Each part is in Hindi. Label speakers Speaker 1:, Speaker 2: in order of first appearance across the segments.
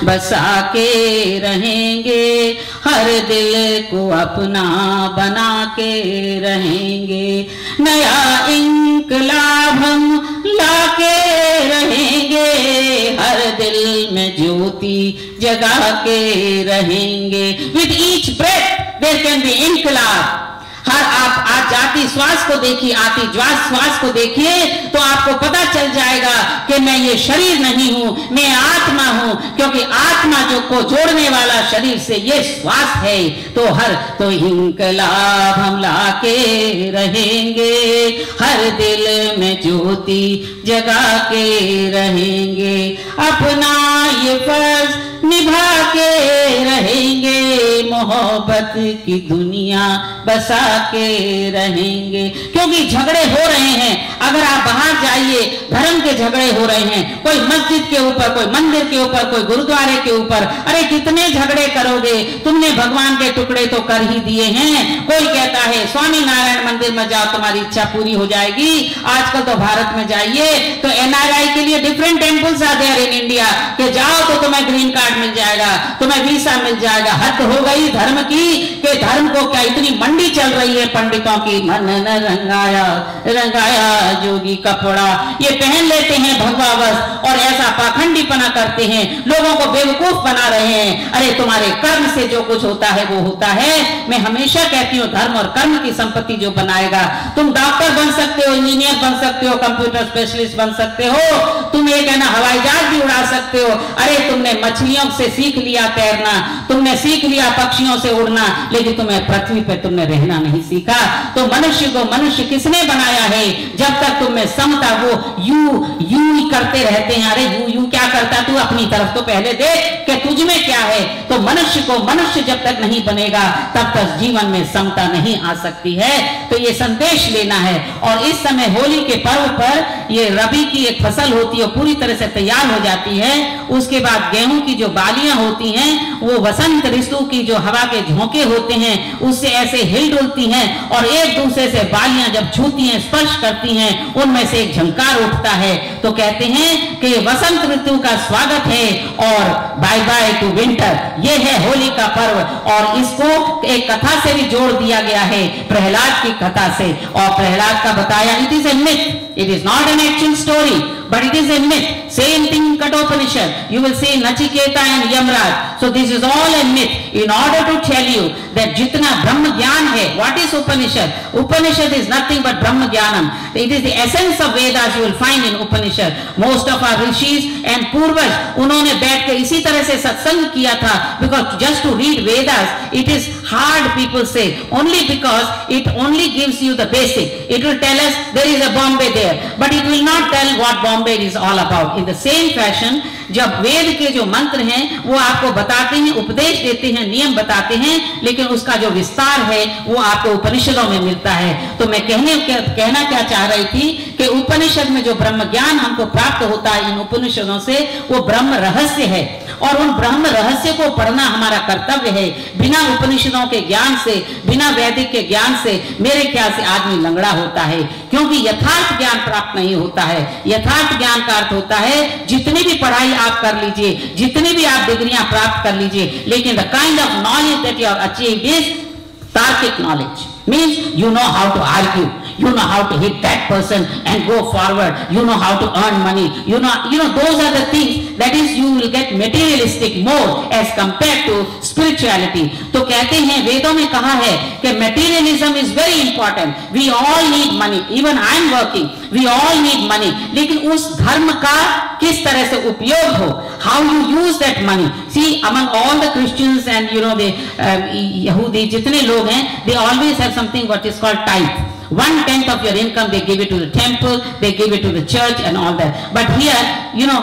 Speaker 1: बसा के रहेंगे, हर दिल को अपना बना के रहेंगे, नया इंकलाब हम लाके रहेंगे, हर दिल में ज्योति जगा के रहेंगे। With each breath there can be इंकलाब। हर आप आज जाती श्वास को देखिए, आती श्वास को देखिए तो आपको पता चल जाएगा कि मैं ये शरीर नहीं हूं, मैं आत्मा हूं, क्योंकि आत्मा जो को जोड़ने वाला शरीर से ये श्वास है। तो इंकलाब हम लाके रहेंगे, हर दिल में ज्योति जगा के रहेंगे, अपना ये फर्ज निभा के रहेंगे, मोहब्बत की दुनिया बसा के रहेंगे। क्योंकि झगड़े हो रहे हैं, अगर आप बाहर जाइए धर्म के झगड़े हो रहे हैं, कोई मस्जिद के ऊपर, कोई मंदिर के ऊपर, कोई गुरुद्वारे के ऊपर। अरे कितने झगड़े करोगे, तुमने भगवान के टुकड़े तो कर ही दिए हैं। कोई कहता है स्वामी नारायण मंदिर में जाओ तुम्हारी इच्छा पूरी हो जाएगी। आजकल तो भारत में जाइए तो एनआरआई के लिए different temples are there in India, कि जाओ तो तुम्हें ग्रीन कार्ड मिल जाएगा, तुम्हें वीसा मिल जाएगा। हद हो गई धर्म की, कि धर्म को क्या इतनी मंडी चल रही है पंडितों की। मन न रंगाया रंगाया जोगी कपड़ा, ये पहन लेते हैं भगवावश और ऐसा पाखंडीपना करते हैं, लोगों को बेवकूफ बना रहे हैं। अरे तुम्हारे कर्म से जो कुछ होता है वो होता है। मैं हमेशा कहती हूँ धर्म और कर्म की संपत्ति जो बनाएगा। तुम डॉक्टर बन सकते हो, इंजीनियर बन सकते हो, कंप्यूटर स्पेशलिस्ट बन सकते हो, तुम ये कहना हवाई जहाज भी उड़ा सकते हो। अरे तुमने मछलियों से सीख लिया तैरना, तुमने सीख लिया पक्षियों से उड़ना, लेकिन तुम्हें पृथ्वी पे तुमने रहना नहीं सीखा। तो मनुष्य को मनुष्य किसने बनाया है? जब तक तुम में समता, वो यू करते रहते हैं। अरे यू क्या करता, तू अपनी तरफ तो पहले देख कि तुझ में क्या है। तो मनुष्य को मनुष्य जब तक नहीं बनेगा तब तक जीवन में समता नहीं आ सकती है। तो ये संदेश लेना है। और इस समय होली के पर्व पर ये रबी की एक फसल होती है, पूरी तरह से तैयार हो जाती है। उसके बाद गेहूं की जो बालियां होती हैं वो वसंत ऋतु की जो हवा के झोंके होते हैं उससे ऐसे हिल डुलती हैं और एक दूसरे से बालियां जब छूती हैं, स्पर्श करती हैं, उनमें से एक झंकार उठता है। तो कहते हैं कि वसंत ऋतु का स्वागत है और बाय बाय टू विंटर। ये है होली का पर्व। और इसको एक कथा से भी जोड़ दिया गया है, प्रहलाद की कथा से। और प्रहलाद का बताया, it is A myth, it is not an actual story, but it is a myth. Same thing in Kathopanishad. You will see Nachiketa and Yamraj. So this is all a myth. In order to tell you that जितना ब्रह्म ज्ञान है, what is Upanishad? Upanishad is nothing but Brahma Jnanam. It is the essence of Vedas you will find in Upanishad. Most of our rishis and purvas, उन्होंने बैठ के इसी तरह से सत्संग किया था, because just to read Vedas, it is hard, people say, only because it only gives you the basic. It will tell us there is a Bombay there, but it will not tell what Bombay is all about. In the same fashion, जब वेद के जो मंत्र हैं वो आपको बताते हैं, उपदेश देते हैं, नियम बताते हैं, लेकिन उसका जो विस्तार है वो आपको उपनिषदों में मिलता है। तो मैं कहना क्या चाह रही थी कि उपनिषद में जो ब्रह्म ज्ञान हमको प्राप्त होता है इन उपनिषदों से, वो ब्रह्म रहस्य है और उन ब्रह्म रहस्य को पढ़ना हमारा कर्तव्य है। बिना उपनिषदों के ज्ञान से, बिना वैदिक के ज्ञान से मेरे ख्याल से आदमी लंगड़ा होता है, क्योंकि यथार्थ ज्ञान प्राप्त नहीं होता है। यथार्थ ज्ञान का अर्थ होता है जितनी भी पढ़ाई आप कर लीजिए, जितनी भी आप डिग्रियां प्राप्त कर लीजिए, लेकिन the kind of knowledge that you are achieved is तार्किक knowledge. Means you know how to argue, you know how to hit that person and go forward, you know how to earn money, you know those are the things that is you will get materialistic more as compared to spirituality. तो कहते हैं वेदों में कहा है कि materialism is very important, we all need money, even I am working, we all need money, लेकिन उस धर्म का किस तरह से उपयोग हो, how you use that money. See, among all the Christians and you know the Yahudi जितने लोग हैं, they always have something what is called tithe. 1/10 of your income they give it to the temple, they give it to the church and all that. But here, you know,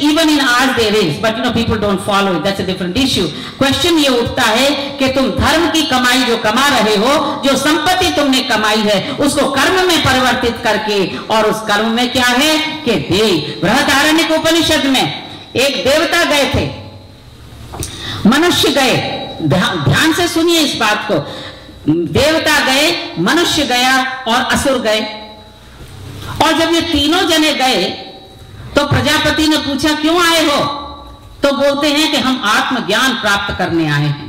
Speaker 1: even in ours there is, but you know people don't follow it. That's a different issue. Question ये उठता है कि तुम धर्म की कमाई जो कमा रहे हो, जो संपत्ति तुमने कमाई है, उसको कर्म में परिवर्तित करके, और उस कर्म में क्या है कि देव। बृहदारण्यक उपनिषद में एक देवता गए थे, मनुष्य गए, ध्यान से सुनिए इस बात को। देवता गए, मनुष्य गया और असुर गए। और जब ये तीनों जने गए तो प्रजापति ने पूछा क्यों आए हो? तो बोलते हैं कि हम आत्मज्ञान प्राप्त करने आए हैं।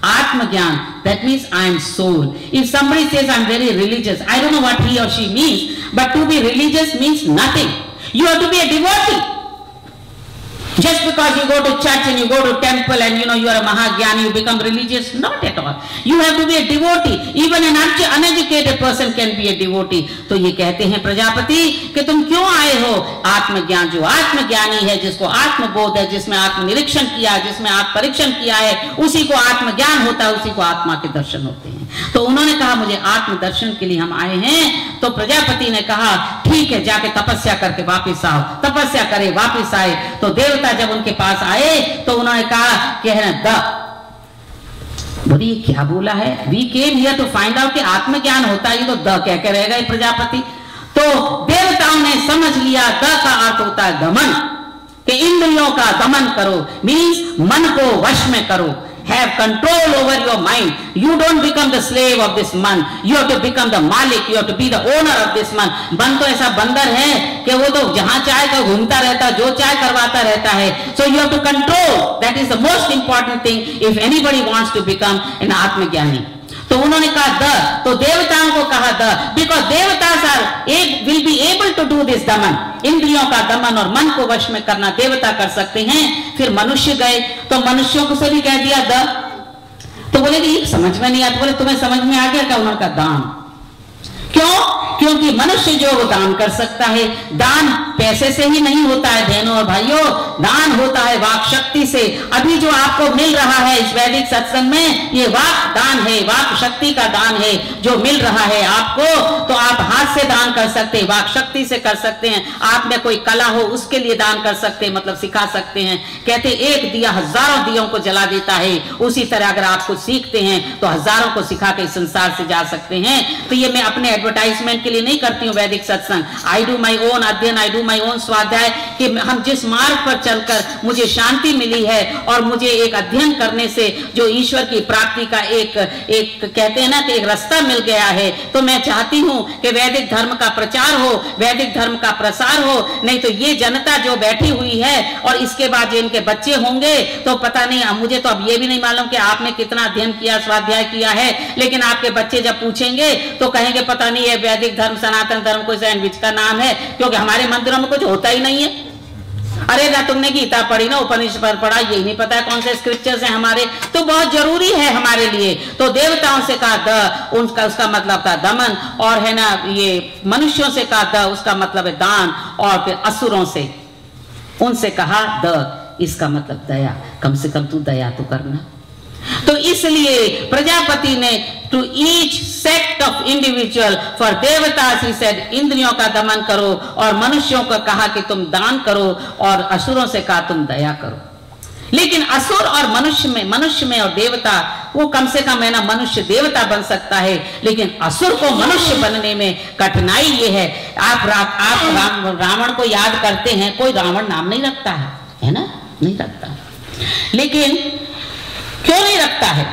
Speaker 1: आत्मज्ञान, that means I am soul. If somebody says I'm very religious, I don't know what he or she means, but to be religious means nothing. You have to be a devotee. Just because you go to church and you go to temple and you are a Mahagyani, you become religious, not at all. You have to be a devotee. Even an uneducated person can be a devotee. तो ये कहते हैं प्रजापति कि तुम क्यों आए हो? आत्मज्ञान, जो आत्मज्ञानी है, जिसको आत्मबोध है, जिसमें आत्मनिरीक्षण किया, जिसमें आत्मपरीक्षण किया है, उसी को आत्मज्ञान होता है, उसी को आत्मा के दर्शन होते हैं। तो उन्होंने कहा मुझे आत्मदर्शन के लिए हम आए हैं। तो प्रजापति ने कहा ठीक है, जाके तपस्या करके वापिस आओ। तपस्या करे, वापिस आए। तो देवता जब उनके पास आए तो उन्होंने कहा कि है ना बोलिए क्या बोला है, we came here to find out कि आत्मज्ञान होता है, ये तो द कह के रहेगा प्रजापति। तो देवताओं ने समझ लिया द का अर्थ होता है दमन, कि इंद्रियों का दमन करो, मीन्स मन को वश में करो। Have control over your mind. You don't become the slave of this man. You have to become the malik. You have to be the owner of this man. मन तो ऐसा बंदर है कि वो तो जहां चाहे तो घूमता रहता, जो चाहे करवाता रहता है। So you have to control. That is the most important thing if anybody wants to become an आत्मज्ञानी। तो उन्होंने कहा द, तो देवताओं को कहा द, बिकॉज देवता will be able to do this दमन, इंद्रियों का दमन और मन को वश में करना देवता कर सकते हैं। फिर मनुष्य गए तो मनुष्यों को से भी कह दिया द। तो बोले कि ये समझ में नहीं आता। बोले तुम्हें समझ में आ गया क्या? उन्होंने कहा दान। क्यों? क्योंकि मनुष्य जो वो दान कर सकता है, दान पैसे से ही नहीं होता है बहनों और भाइयों, दान होता है वाक शक्ति से। अभी जो आपको मिल रहा है इस वैदिक सत्संग में, ये वाक दान है, वाक शक्ति का दान है जो मिल रहा है आपको। तो आप हाथ से दान कर सकते हैं, वाक शक्ति से कर सकते हैं। आप में कोई कला हो उसके लिए दान कर सकते हैं, मतलब सिखा सकते हैं। कहते एक दिया हजारों दियों को जला देता है, उसी तरह अगर आप कुछ सीखते हैं तो हजारों को सिखा के इस संसार से जा सकते हैं। तो ये मैं अपने एडवर्टाइजमेंट के लिए नहीं करती हूँ वैदिक सत्संग। आई डू माई ओन अध्ययन, आई डू माई ओन स्वाध्याय, कि हम जिस मार्ग पर चलकर मुझे शांति मिली है और मुझे एक अध्ययन करने से जो ईश्वर की प्राप्ति का एक कहते हैं ना कि एक रास्ता मिल गया है। तो मैं चाहती हूँ कि वैदिक धर्म का प्रचार हो, वैदिक धर्म का प्रसार हो। नहीं तो ये जनता जो बैठी हुई है और इसके बाद जो इनके बच्चे होंगे तो पता नहीं, मुझे तो अब ये भी नहीं मालूम कि आपने कितना अध्ययन किया, स्वाध्याय किया है, लेकिन आपके बच्चे जब पूछेंगे तो कहेंगे पता नहीं है वैदिक धर्म सनातन धर्म कोई सैंडविच का नाम है, क्योंकि हमारे मंदिरों में कुछ होता ही नहीं है। अरे ना तुमने गीता पढ़ी ना, उपनिषद पर पढ़ा, यही नहीं पता है कौन से स्क्रिप्चर्स हैं हमारे। तो बहुत जरूरी है हमारे लिए। तो देवताओं से कहा द, उसका मतलब था दमन, और है ना ये मनुष्यों से कहा द, उसका मतलब है दान, और फिर असुरों से उनसे कहा द, इसका मतलब दया। कम से कम तू दया तो करना। तो इसलिए प्रजापति ने to each sect of individual, for देवतास ही सेड इंद्रियों का दमन करो, और मनुष्यों को कहा कि तुम दान करो, और असुरों से कहा तुम दया करो। लेकिन असुर और मनुष्य में और देवता, वो कम से कम है ना मनुष्य देवता बन सकता है, लेकिन असुर को मनुष्य बनने में कठिनाई ये है। आप रावण को याद करते हैं, कोई रावण नाम नहीं रखता है ना, नहीं रखता। लेकिन क्यों नहीं रखता है?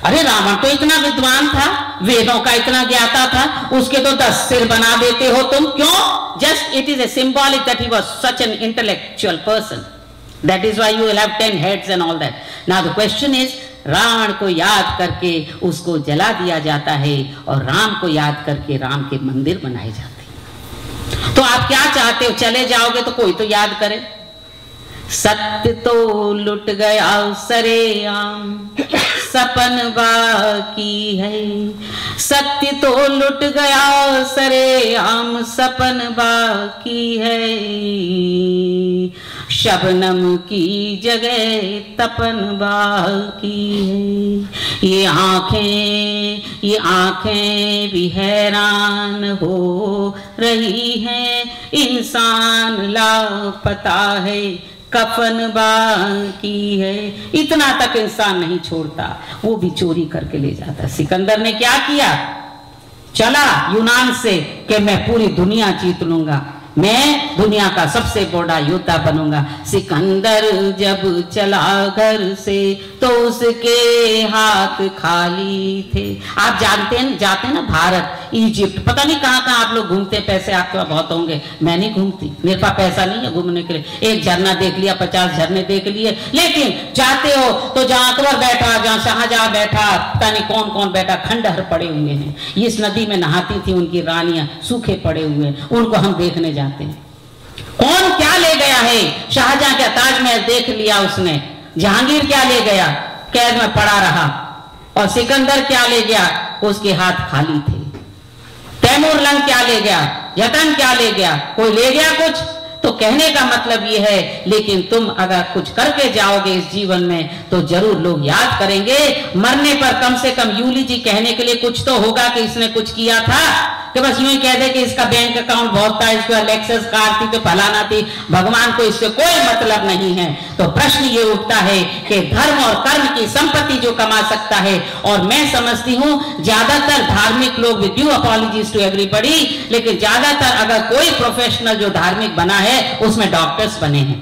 Speaker 1: अरे रावण तो इतना विद्वान था, वेदों का इतना ज्ञाता था, उसके तो 10 सिर बना देते हो तुम। क्यों? Just it is a symbolic that he was such an intellectual person, that is why you will have 10 heads and all that. Now the question is, Ravana को याद करके उसको जला दिया जाता है, और राम को याद करके राम के मंदिर बनाए जाते हैं। तो आप क्या चाहते हो? चले जाओगे तो कोई तो याद करे। सत्य तो लुट गया सरेआम, सपन बाकी है। सत्य तो लुट गया सरेआम, सपन बाकी है। शबनम की जगह तपन बाकी है। ये आंखें भी हैरान हो रही हैं, इंसान लापता है, कफन बाकी है। इतना तक इंसान नहीं छोड़ता, वो भी चोरी करके ले जाता। सिकंदर ने क्या किया? चला यूनान से कि मैं पूरी दुनिया जीत लूंगा। मैं दुनिया का सबसे बड़ा योद्धा बनूंगा। सिकंदर जब चला घर से तो उसके हाथ खाली थे। आप जानते हैं, जाते हैं ना भारत, इजिप्ट, पता नहीं कहाँ कहाँ आप लोग घूमते, पैसे आपके पास बहुत होंगे, मैं नहीं घूमती, मेरे पास पैसा नहीं है घूमने के लिए। एक झरना देख लिया, 50 झरने देख लिए, लेकिन जाते हो तो जहाँ अकबर बैठा, जहाँ शाहजहां बैठा, पता नहीं कौन कौन बैठा, खंडहर पड़े हुए हैं। इस नदी में नहाती थी उनकी रानियां, सूखे पड़े हुए हैं, उनको हम देखने जाते हैं। कौन क्या ले गया है? शाहजहां का ताजमहल देख लिया उसने, जहांगीर क्या ले गया? कैद में पड़ा रहा। और सिकंदर क्या ले गया? उसके हाथ खाली थे। तैमूर लंग क्या ले गया? यतन क्या ले गया? कोई ले गया कुछ? तो कहने का मतलब ये है, लेकिन तुम अगर कुछ करके जाओगे इस जीवन में तो जरूर लोग याद करेंगे। मरने पर कम से कम यूली जी कहने के लिए कुछ तो होगा कि इसने कुछ किया था, कि बस यूं ही कह दे कि इसका बैंक अकाउंट बहुत था, इसको लेक्सस कार थी, तो फलाना थी। भगवान को इससे कोई मतलब नहीं है। तो प्रश्न ये उठता है कि धर्म और कर्म की संपत्ति जो कमा सकता है, और मैं समझती हूं ज्यादातर धार्मिक लोग, with due apologies to everybody, लेकिन ज्यादातर अगर कोई प्रोफेशनल जो धार्मिक बना है उसमें डॉक्टर्स बने हैं,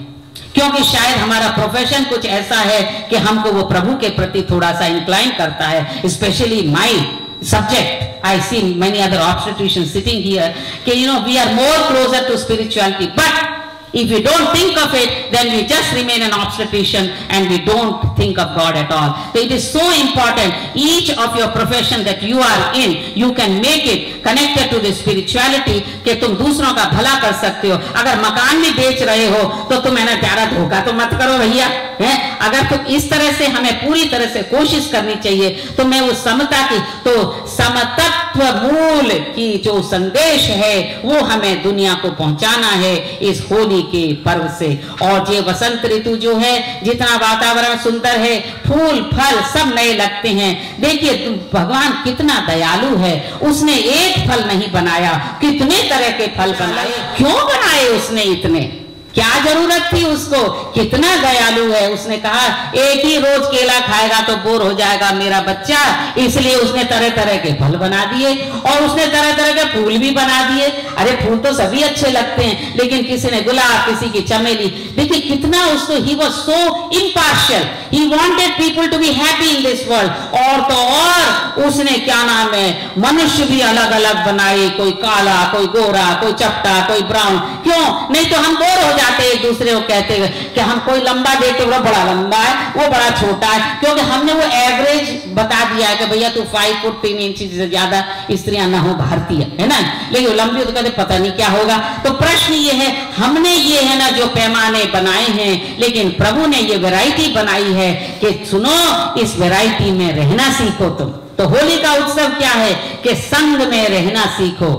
Speaker 1: क्योंकि शायद हमारा प्रोफेशन कुछ ऐसा है कि हमको वो प्रभु के प्रति थोड़ा सा इंक्लाइन करता है। Specially my subject, I see many other obstetricians sitting here, okay, you know, we are more closer to spirituality, but if we don't think of it, then we just remain an obstetrician and we don't think of God at all. So it is so important, each of your profession that you are in, you can make it connected to the spirituality, कि तुम दूसरों का भला कर सकते हो। अगर मकान भी बेच रहे हो तो तुम है ना प्यारा धोखा तो मत करो भैया, है? अगर तुम इस तरह से, हमें पूरी तरह से कोशिश करनी चाहिए। तो मैं उस समता की, तो समतत्व मूल की जो संदेश है वो हमें दुनिया को पहुंचाना है इस होली के पर्व से। और ये वसंत ऋतु जो है, जितना वातावरण सुंदर है, फूल फल सब नए लगते हैं। देखिए भगवान कितना दयालु है, उसने एक फल नहीं बनाया, कितने तरह के फल बनाए। क्यों बनाए उसने इतने? क्या जरूरत थी उसको? कितना दयालु है। उसने कहा एक ही रोज केला खाएगा तो बोर हो जाएगा मेरा बच्चा, इसलिए उसने तरह तरह के फल बना दिए और उसने तरह तरह के फूल भी बना दिए। अरे फूल तो सभी अच्छे लगते हैं, लेकिन किसी ने गुलाब, किसी की चमेली। देखिए कितना उसको, he was so impartial, he wanted people to be happy in this world. और तो और उसने क्या नाम है, मनुष्य भी अलग अलग बनाए, कोई काला, कोई गोरा, कोई चपटा, कोई ब्राउन। क्यों? नहीं तो हम बोर हो जाते एक दूसरे को कहते हुए कि हम कोई लंबा देखते, वो बड़ा लंबा है, वो बड़ा छोटा है, क्योंकि हमने वो एवरेज बता दिया है कि भैया तू 5 फुट 3 इंच से ज्यादा स्त्रियां ना हो, भारतीय है ना, लेकिन लंबी तो कहते पता नहीं क्या होगा। तो प्रश्न ये है, हमने ये है ना जो पैमाने बनाए हैं, लेकिन प्रभु ने ये वैरायटी बनाई है कि सुनो इस वैरायटी में रहना सीखो तुम। तो होली का उत्सव क्या है कि संग में रहना सीखो,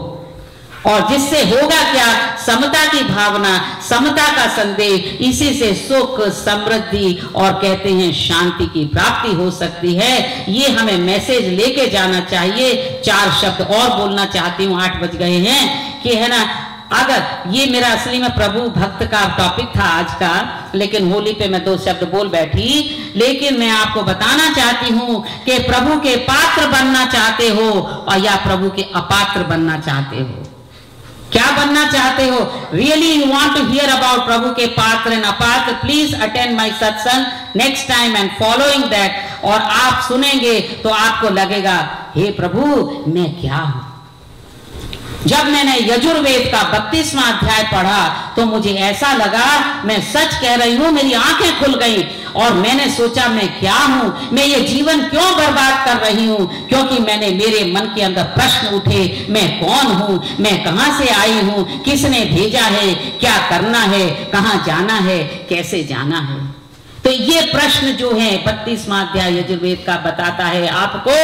Speaker 1: और जिससे होगा क्या, समता की भावना, समता का संदेश, इसी से सुख, समृद्धि और कहते हैं शांति की प्राप्ति हो सकती है। ये हमें मैसेज लेके जाना चाहिए। 4 शब्द और बोलना चाहती हूँ, 8 बज गए हैं, कि है ना, अगर ये मेरा असली में प्रभु भक्त का टॉपिक था आज का, लेकिन होली पे मैं 2 शब्द बोल बैठी। लेकिन मैं आपको बताना चाहती हूँ कि प्रभु के पात्र बनना चाहते हो और या प्रभु के अपात्र बनना चाहते हो, क्या बनना चाहते हो? Really you want to hear about प्रभु के पात्र एंड अपात्र, please attend my satsang next time and following that. और आप सुनेंगे तो आपको लगेगा हे प्रभु मैं क्या हूं। जब मैंने यजुर्वेद का 32वां अध्याय पढ़ा तो मुझे ऐसा लगा, मैं सच कह रही हूं, मेरी आंखें खुल गई और मैंने सोचा मैं क्या हूं, मैं ये जीवन क्यों बर्बाद कर रही हूं, क्योंकि मेरे मन के अंदर प्रश्न उठे, मैं कौन हूं, मैं कहां से आई हूं, किसने भेजा है, क्या करना है, कहां जाना है, कैसे जाना है। तो ये प्रश्न जो है 32वां अध्याय यजुर्वेद का बताता है आपको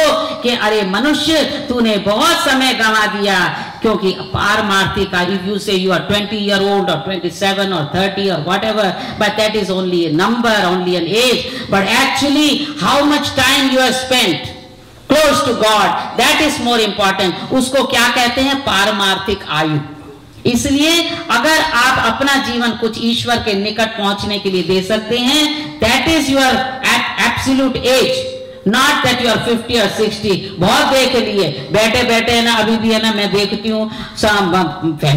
Speaker 1: कि अरे मनुष्य तूने बहुत समय गंवा दिया, क्योंकि पारमार्थिक, इफ यू से you are 20 year old or 27 or 30 or whatever, but that is only a number, only an age, but actually how much time you have spent close to God, that is more important। उसको क्या कहते हैं? पारमार्थिक आयु। इसलिए अगर आप अपना जीवन कुछ ईश्वर के निकट पहुंचने के लिए दे सकते हैं, that is your absolute age. Not that you are 50 और 60। बहुत देख लिए, बैठे बैठे है ना, अभी भी है ना, मैं देखती हूँ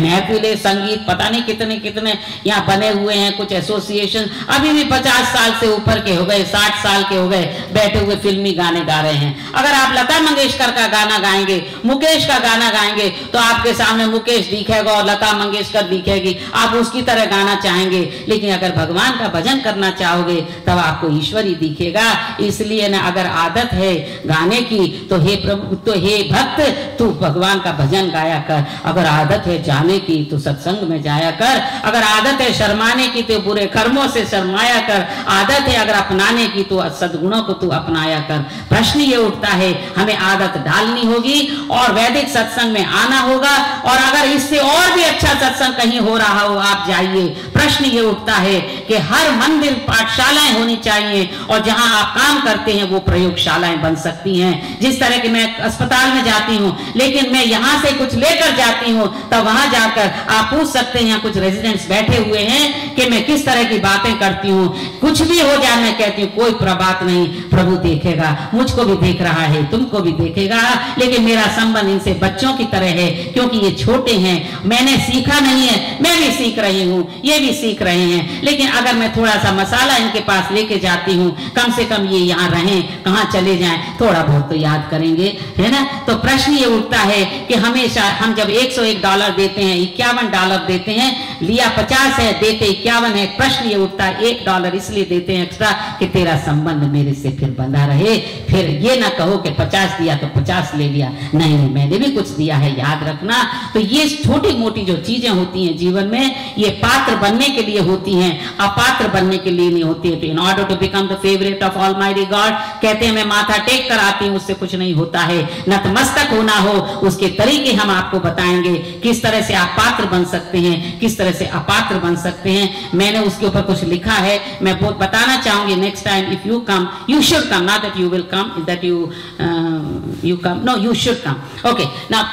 Speaker 1: महफिले संगीत पता नहीं कितने कितने यहाँ बने हुए हैं, कुछ एसोसिएशन अभी भी 50 साल से ऊपर के हो गए, 60 साल के हो गए, बैठे हुए फिल्मी गाने गा रहे हैं। अगर आप लता मंगेशकर का गाना गाएंगे, मुकेश का गाना गाएंगे, तो आपके सामने मुकेश दिखेगा और लता मंगेशकर दिखेगी, आप उसकी तरह गाना चाहेंगे। लेकिन अगर भगवान का भजन करना चाहोगे तब आपको ईश्वर ही दिखेगा। इसलिए ना, अगर आदत है गाने की तो हे प्रभु, तो हे भक्त, तू भगवान का भजन गाया कर। अगर आदत है जाने की तो सत्संग में जाया कर। अगर आदत है शर्माने की तो बुरे कर्मों से शर्माया कर। आदत है अगर अपनाने की तो सद्गुणों को तू अपनाया कर। प्रश्न ये उठता है, हमें आदत डालनी होगी और वैदिक सत्संग में आना होगा, और अगर इससे और भी अच्छा सत्संग कहीं हो रहा हो आप जाइए। प्रश्न ये उठता है कि हर मंदिर पाठशालाएं होनी चाहिए, और जहां आप काम करते हैं वो प्रयोगशालाएं बन सकती हैं। जिस तरह की मैं अस्पताल में जाती हूँ, लेकिन मैं यहाँ से कुछ लेकर जाती हूँ, तब वहां जाकर आप पूछ सकते हैं, यहाँ कुछ रेजिडेंट्स बैठे हुए हैं, कि मैं किस तरह की बातें करती हूँ। कुछ भी हो जाए मैं कहती हूँ कोई बात नहीं, प्रभु देखेगा, मुझको भी देख रहा है, तुमको भी देखेगा, लेकिन मेरा संबंध इनसे बच्चों की तरह है, क्योंकि ये छोटे हैं, मैंने सीखा नहीं है, मैं भी सीख रही हूँ, ये भी सीख रहे हैं। लेकिन अगर मैं थोड़ा सा मसाला इनके पास लेके जाती हूँ, कम से कम ये यहाँ रहें, कहाँ चले जाएं, थोड़ा बहुत तो याद करेंगे, है ना। तो प्रश्न ये उठता है कि हमेशा हम जब $101 देते हैं, $51 देते हैं, लिया 50 है, देते 51 है। प्रश्न ये उठता है, $1 इसलिए देते हैं एक्स्ट्रा कि तेरा संबंध मेरे से फिर बंधा रहे। फिर ये ना कहो कि 50 दिया तो 50 ले लिया, नहीं, मैंने भी कुछ दिया है, याद रखना। तो ये छोटी मोटी जो चीजें होती हैं जीवन में, ये पात्र बनने के लिए होती हैं, अपात्र बनने के लिए नहीं होती है। तो in order to become the favourite of almighty God, कहते हैं मैं माथा टेक कर आती हूँ, उससे कुछ नहीं होता है। नतमस्तक होना हो, उसके तरीके हम आपको बताएंगे, किस तरह से आप पात्र बन सकते हैं, किस तरह से अपात्र बन सकते हैं। मैंने उसके ऊपर कुछ लिखा है, मैं बहुत बताना चाहूंगी। Next time if you come, you should come, not that you will come, that you come, no, you should come. Okay, now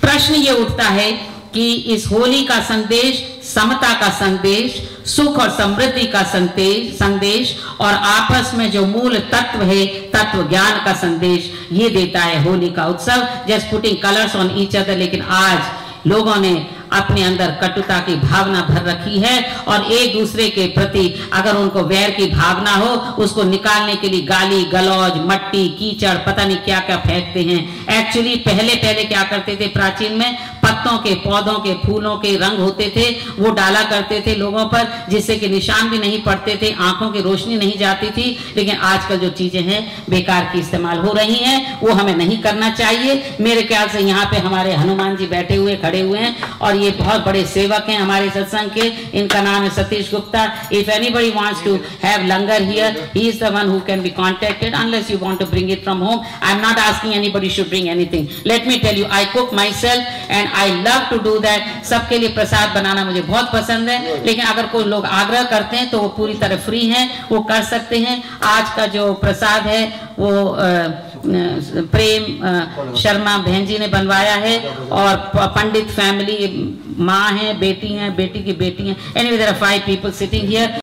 Speaker 1: प्रश्न ये उठता है कि इस होली का संदेश, समता का संदेश, सुख और समृद्धि का संदेश और आपस में जो मूल तत्व है, तत्व ज्ञान का संदेश, ये देता है होली का उत्सव। Just putting colours on each other. लेकिन आज लोगों ने अपने अंदर कटुता की भावना भर रखी है, और एक दूसरे के प्रति अगर उनको वैर की भावना हो, उसको निकालने के लिए गाली गलौज, मट्टी, कीचड़, पता नहीं क्या क्या फेंकते हैं। एक्चुअली पहले क्या करते थे, प्राचीन में पत्तों के, पौधों के, फूलों के रंग होते थे, वो डाला करते थे लोगों पर, जिससे कि निशान भी नहीं पड़ते थे, आंखों की रोशनी नहीं जाती थी। लेकिन आजकल जो चीजें हैं बेकार की इस्तेमाल हो रही हैं, वो हमें नहीं करना चाहिए। मेरे ख्याल से यहाँ पे हमारे हनुमान जी बैठे हुए, खड़े हुए हैं, और ये बहुत बड़े सेवक हैं हमारे सत्संग के। इनका नाम है Satish Gupta. If anybody wants to have langar here, he is the one who can be contacted, unless you want to bring it from home. I am not asking anybody should bring anything. Let me tell you, I cook myself and I love to do that. सबके लिए प्रसाद बनाना मुझे बहुत पसंद है, लेकिन अगर कोई लोग आग्रह करते हैं तो वो पूरी तरह फ्री हैं, वो कर सकते हैं। आज का जो प्रसाद है वो प्रेम शर्मा बहन जी ने बनवाया है, और पंडित फैमिली, माँ है, बेटी है, बेटी की बेटी है, anyway there are 5 people sitting here।